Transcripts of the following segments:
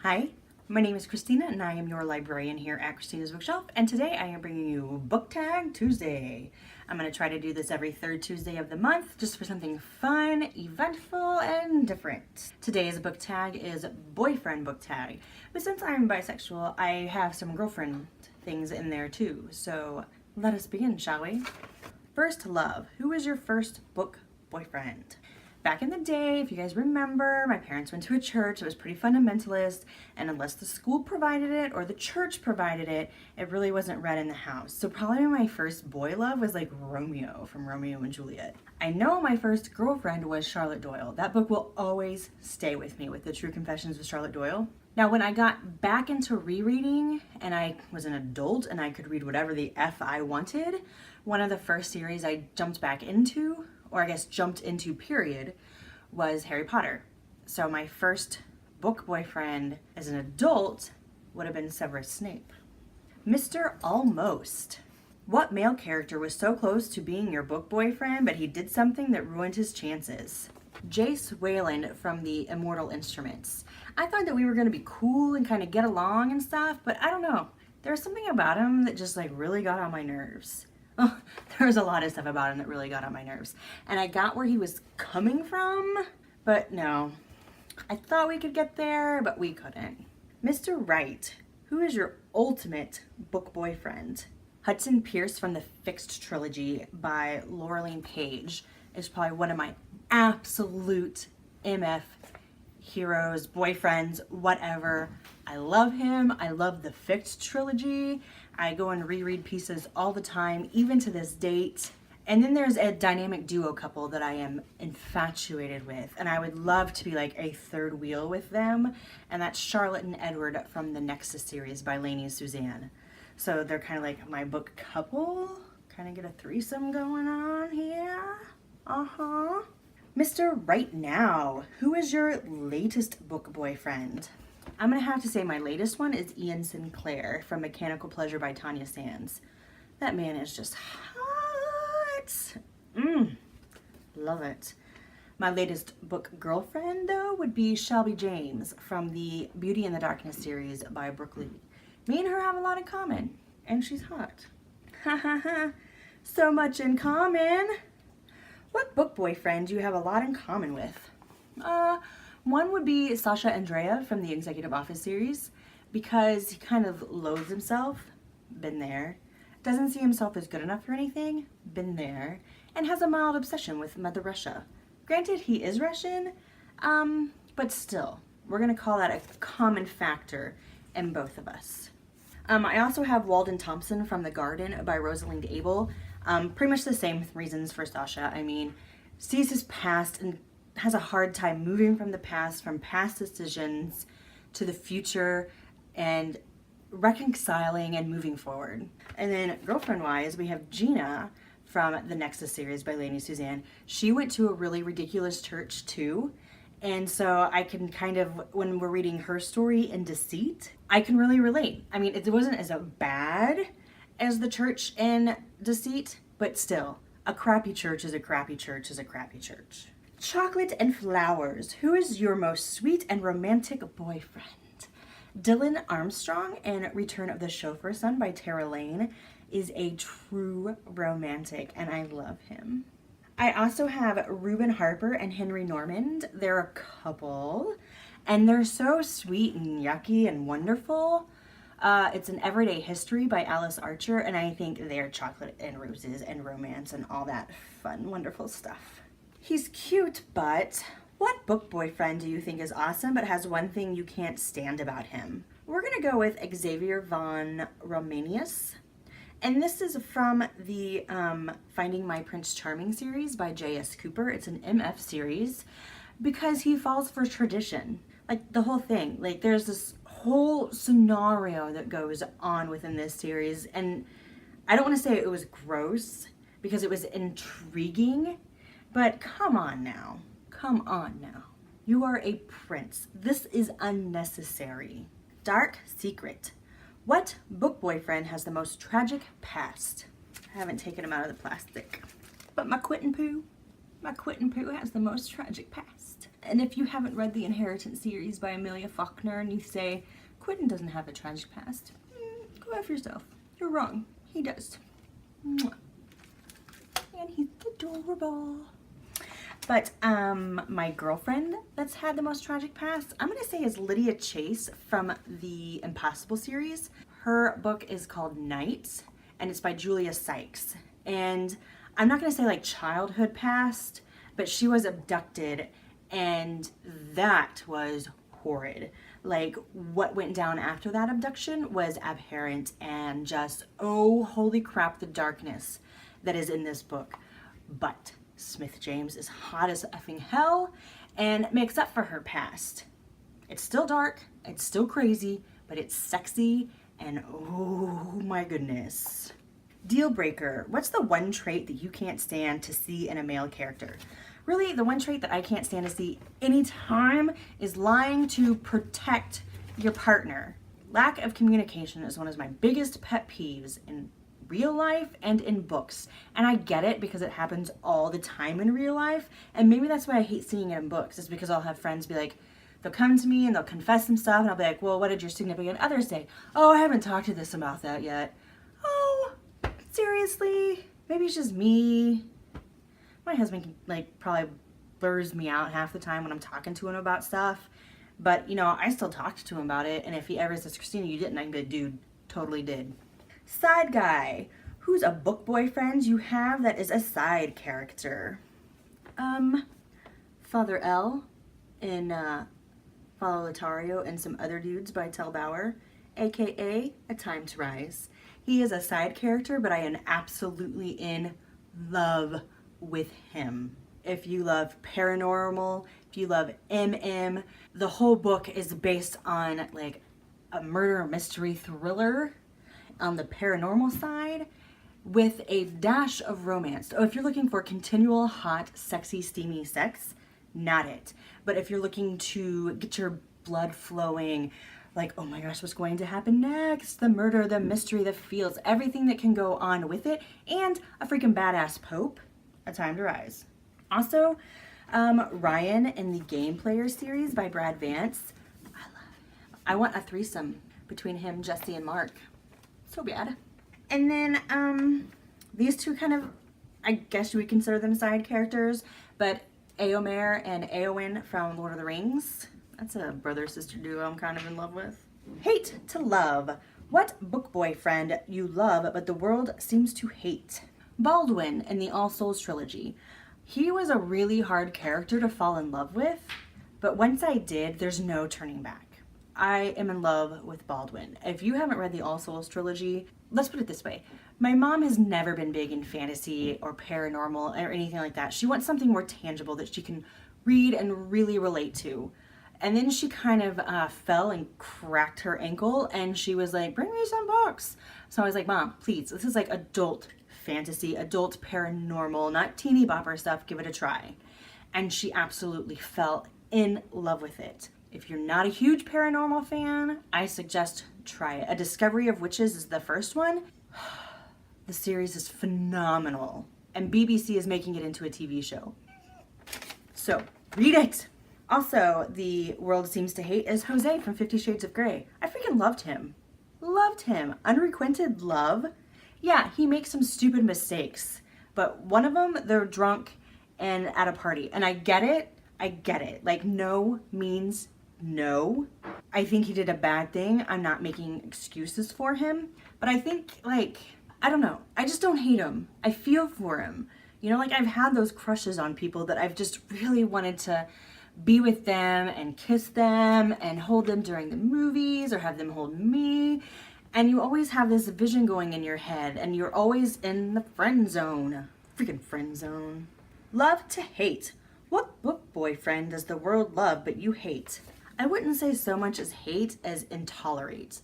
Hi, my name is Christina and I am your librarian here at Christina's Bookshelf, and today I am bringing you BookTag Tuesday. I'm going to try to do this every third Tuesday of the month just for something fun, eventful, and different. Today's book tag is boyfriend book tag, but since I'm bisexual, I have some girlfriend things in there too, so let us begin, shall we? First love. Who is your first book boyfriend? Back in the day, if you guys remember, my parents went to a church that was pretty fundamentalist, and unless the school provided it or the church provided it, it really wasn't read in the house. So probably my first boy love was like Romeo from Romeo and Juliet. I know my first girlfriend was Charlotte Doyle. That book will always stay with me, with The True Confessions of Charlotte Doyle. Now, when I got back into rereading and I was an adult and I could read whatever the F I wanted, one of the first series I jumped back into, or I guess jumped into period, was Harry Potter. So my first book boyfriend as an adult would have been Severus Snape. Mr. Almost. What male character was so close to being your book boyfriend, but he did something that ruined his chances? Jace Wayland from the Immortal Instruments. I thought that we were going to be cool and kind of get along and stuff, but I don't know. There was something about him that just like really got on my nerves. Oh, there was a lot of stuff about him that really got on my nerves. And I got where he was coming from, but no. I thought we could get there, but we couldn't. Mr. Right. Who is your ultimate book boyfriend? Hudson Pierce from the Fixed Trilogy by Laureline Page is probably one of my absolute MF heroes, boyfriends, whatever. I love him. I love the Fixed Trilogy. I go and reread pieces all the time, even to this date. And then there's a dynamic duo couple that I am infatuated with, and I would love to be like a third wheel with them, and that's Charlotte and Edward from the Nexus series by Lainey Suzanne. So they're kind of like my book couple, kind of get a threesome going on here. Mr. Right Now, who is your latest book boyfriend? I'm going to have to say my latest one is Ian Sinclair from Mechanical Pleasure by Tanya Sands. That man is just hot. Love it. My latest book girlfriend, though, would be Shelby James from the Beauty and the Darkness series by Brooke Lee. Me and her have a lot in common, and she's hot. Ha ha ha. So much in common. What book boyfriend do you have a lot in common with? One would be Sasha Andrea from the Executive Office series, because he kind of loathes himself, been there, doesn't see himself as good enough for anything, been there, and has a mild obsession with Mother Russia. Granted, he is Russian, but still, we're going to call that a common factor in both of us. I also have Walden Thompson from The Garden by Rosalind Abel. Pretty much the same reasons for Sasha. I mean, sees his past and has a hard time moving from the past, from past decisions to the future, and reconciling and moving forward. And then girlfriend-wise, we have Gina from the Nexus series by Lainey Suzanne. She went to a really ridiculous church too, and so I can kind of, when we're reading her story in Deceit, I can really relate. I mean, it wasn't as bad as the church in Deceit, but still, a crappy church is a crappy church is a crappy church. Chocolate and Flowers. Who is your most sweet and romantic boyfriend? Dylan Armstrong in Return of the Chauffeur Son by Tara Lane is a true romantic, and I love him. I also have Reuben Harper and Henry Normand. They're a couple, and they're so sweet and yucky and wonderful. It's an Everyday History by Alice Archer, and I think they're chocolate and roses and romance and all that fun, wonderful stuff. He's cute, but what book boyfriend do you think is awesome but has one thing you can't stand about him? We're going to go with Xavier von Romanius. And this is from the Finding My Prince Charming series by J.S. Cooper. It's an MF series because he falls for tradition. Like the whole thing. Like there's this whole scenario that goes on within this series. And I don't want to say it was gross because it was intriguing. But come on now. Come on now. You are a prince. This is unnecessary. Dark Secret. What book boyfriend has the most tragic past? I haven't taken him out of the plastic. But my Quentin Pooh has the most tragic past. And if you haven't read the Inheritance series by Amelia Faulkner and you say, Quentin doesn't have a tragic past, go F yourself. You're wrong. He does. Mwah. And he's adorable. But my girlfriend that's had the most tragic past, I'm gonna say is Lydia Chase from the Impossible series. Her book is called Night, and it's by Julia Sykes. And I'm not gonna say like childhood past, but she was abducted, and that was horrid. Like, what went down after that abduction was abhorrent, and just, oh, holy crap, the darkness that is in this book. But Smith James is hot as effing hell and makes up for her past. It's still dark, it's still crazy, but it's sexy, and oh my goodness. Deal breaker. What's the one trait that you can't stand to see in a male character? Really, the one trait that I can't stand to see anytime is lying to protect your partner. Lack of communication is one of my biggest pet peeves in real life and in books. And I get it because it happens all the time in real life. And maybe that's why I hate seeing it in books, is because I'll have friends be like, they'll come to me and they'll confess some stuff, and I'll be like, well, what did your significant other say? Oh, I haven't talked to this about that yet. Oh, seriously? Maybe it's just me. My husband like probably blurs me out half the time when I'm talking to him about stuff. But, you know, I still talked to him about it. And if he ever says, Christina, you didn't, I can be like, dude, totally did. Side guy. Who's a book boyfriend you have that is a side character? Father L in Follow Lothario and Some Other Dudes by Tell Bauer, aka A Time to Rise. He is a side character, but I am absolutely in love with him. If you love paranormal, if you love MM, the whole book is based on like a murder mystery thriller on the paranormal side with a dash of romance. So if you're looking for continual hot, sexy, steamy sex, not it. But if you're looking to get your blood flowing, like, oh my gosh, what's going to happen next? The murder, the mystery, the feels, everything that can go on with it, and a freaking badass Pope, A Time to Rise. Also, Ryan in the Game Player series by Brad Vance. I love him. I want a threesome between him, Jesse, and Mark. So bad. And then these two kind of, I guess you would consider them side characters, but Éomer and Éowyn from Lord of the Rings. That's a brother-sister duo I'm kind of in love with. Hate to love. What book boyfriend you love but the world seems to hate? Baldwin in the All Souls trilogy. He was a really hard character to fall in love with, but once I did, there's no turning back. I am in love with Baldwin. If you haven't read the All Souls trilogy, let's put it this way. My mom has never been big in fantasy or paranormal or anything like that. She wants something more tangible that she can read and really relate to. And then she kind of fell and cracked her ankle, and she was like, bring me some books. So I was like, Mom, please, this is like adult fantasy, adult paranormal, not teeny bopper stuff. Give it a try. And she absolutely fell in love with it. If you're not a huge paranormal fan, I suggest try it. A Discovery of Witches is the first one. The series is phenomenal. And BBC is making it into a TV show. So, read it! Also, the world seems to hate is Jose from 50 Shades of Grey. I freaking loved him. Loved him. Unrequited love. Yeah, he makes some stupid mistakes. But one of them, they're drunk and at a party. And I get it. I get it. Like, no means no. I think he did a bad thing. I'm not making excuses for him. But I think, like, I don't know. I just don't hate him. I feel for him. You know, like, I've had those crushes on people that I've just really wanted to be with them and kiss them and hold them during the movies or have them hold me. And you always have this vision going in your head and you're always in the friend zone. Freaking friend zone. Love to hate. What book boyfriend does the world love but you hate? I wouldn't say so much as hate as intolerate.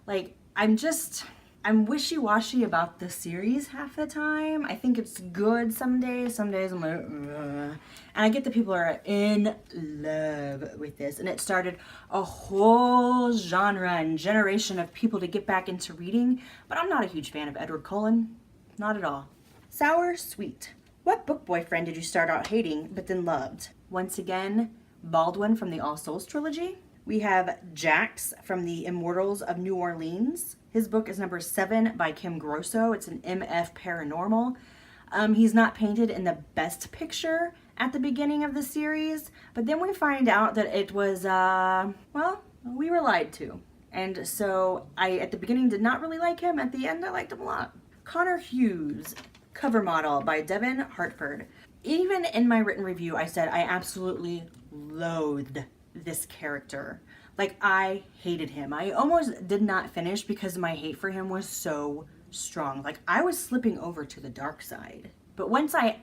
Like, I'm wishy-washy about the series half the time. I think it's good some days I'm like, ugh. And I get that people are in love with this. And it started a whole genre and generation of people to get back into reading. But I'm not a huge fan of Edward Cullen. Not at all. Sour, sweet. What book boyfriend did you start out hating but then loved? Once again, Baldwin from the All Souls trilogy. We have Jax from the Immortals of New Orleans. His book is number 7 by Kim Grosso. It's an MF paranormal. He's not painted in the best picture at the beginning of the series, but then we find out that it was, well, we were lied to. And so I, at the beginning, did not really like him. At the end, I liked him a lot. Connor Hughes, cover model by Devin Hartford. Even in my written review, I said I absolutely loathed this character. Like, I hated him. I almost did not finish because my hate for him was so strong. Like, I was slipping over to the dark side. But once I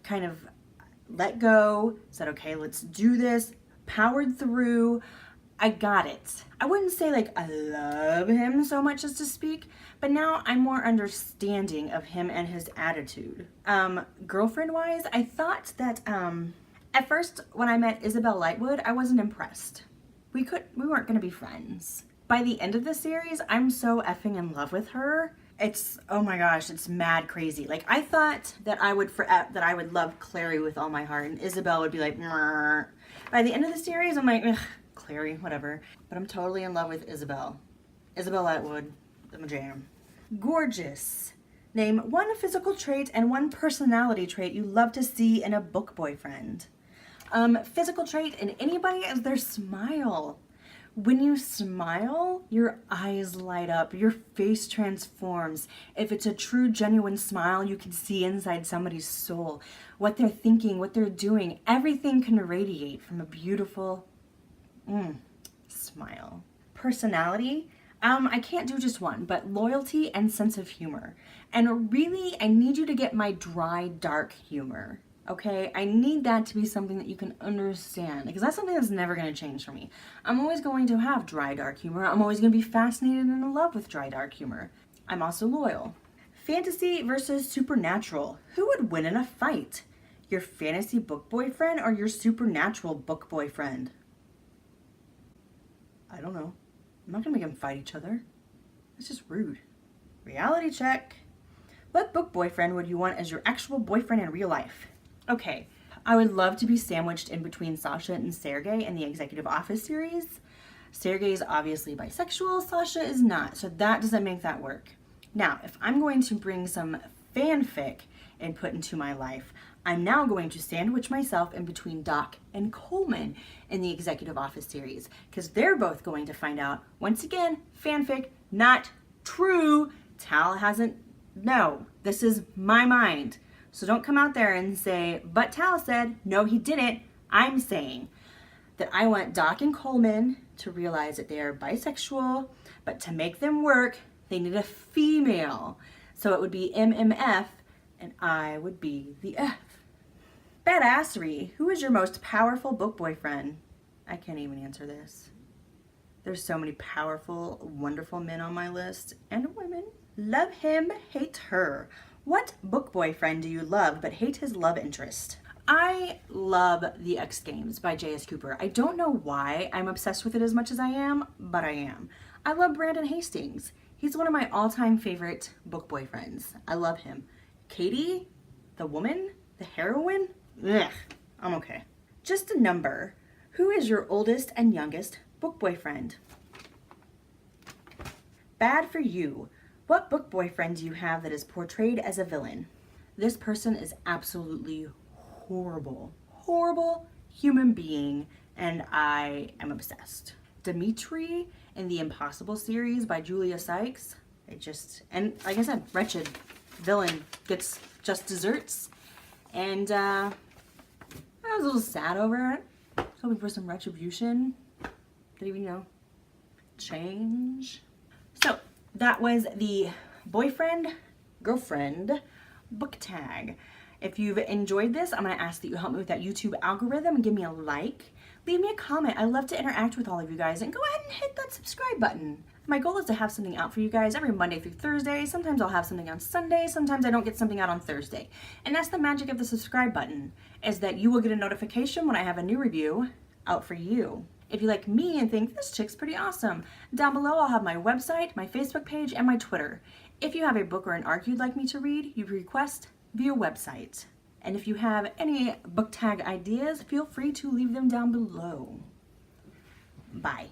kind of let go, said, okay, let's do this, powered through, I got it. I wouldn't say like I love him so much as to speak, but now I'm more understanding of him and his attitude. Girlfriend-wise, I thought that at first when I met Isabel Lightwood, I wasn't impressed. We weren't gonna be friends. By the end of the series, I'm so effing in love with her. It's, oh my gosh, it's mad crazy. Like, I thought that I would love Clary with all my heart, and Isabel would be like, meh. By the end of the series, I'm like, ugh, Clary, whatever. But I'm totally in love with Isabel. Isabel Lightwood, I'm a jam. Gorgeous. Name one physical trait and one personality trait you love to see in a book boyfriend. Physical trait in anybody is their smile. When you smile, your eyes light up, your face transforms. If it's a true, genuine smile, you can see inside somebody's soul, what they're thinking, what they're doing. Everything can radiate from a beautiful smile. Personality, I can't do just one, but loyalty and sense of humor. And really, I need you to get my dry, dark humor. Okay, I need that to be something that you can understand, because that's something that's never going to change for me. I'm always going to have dry, dark humor. I'm always going to be fascinated and in love with dry, dark humor. I'm also loyal. Fantasy versus supernatural. Who would win in a fight? Your fantasy book boyfriend or your supernatural book boyfriend? I don't know. I'm not going to make them fight each other. It's just rude. Reality check. What book boyfriend would you want as your actual boyfriend in real life? Okay, I would love to be sandwiched in between Sasha and Sergei in the Executive Office series. Sergei is obviously bisexual, Sasha is not, so that doesn't make that work. Now, if I'm going to bring some fanfic and put into my life, I'm now going to sandwich myself in between Doc and Coleman in the Executive Office series, because they're both going to find out, once again, fanfic, not true. Tal hasn't, no, this is my mind. So don't come out there and say, but Tal said, no, he didn't. I'm saying that I want Doc and Coleman to realize that they are bisexual, but to make them work, they need a female. So it would be MMF, and I would be the F. Badassery. Who is your most powerful book boyfriend? I can't even answer this. There's so many powerful, wonderful men on my list, and women. Love him, hate her. What book boyfriend do you love but hate his love interest? I love The X Games by J.S. Cooper. I don't know why I'm obsessed with it as much as I am, but I am. I love Brandon Hastings. He's one of my all-time favorite book boyfriends. I love him. Katie, the woman, the heroine, ugh, I'm okay. Just a number. Who is your oldest and youngest book boyfriend? Bad for you. What book boyfriend do you have that is portrayed as a villain? This person is absolutely horrible. Horrible human being, and I am obsessed. Dimitri in the Impossible series by Julia Sykes. And like I said, wretched villain gets just desserts. And I was a little sad over it. I was hoping for some retribution. Did even, change. So, that was the boyfriend, girlfriend book tag. If you've enjoyed this, I'm going to ask that you help me with that YouTube algorithm and give me a like. Leave me a comment. I love to interact with all of you guys, and go ahead and hit that subscribe button. My goal is to have something out for you guys every Monday through Thursday. Sometimes I'll have something on Sunday. Sometimes I don't get something out on Thursday. And that's the magic of the subscribe button, is that you will get a notification when I have a new review out for you. If you like me and think this chick's pretty awesome, down below I'll have my website, my Facebook page, and my Twitter. If you have a book or an arc you'd like me to read, you request via website. And if you have any book tag ideas, feel free to leave them down below. Bye.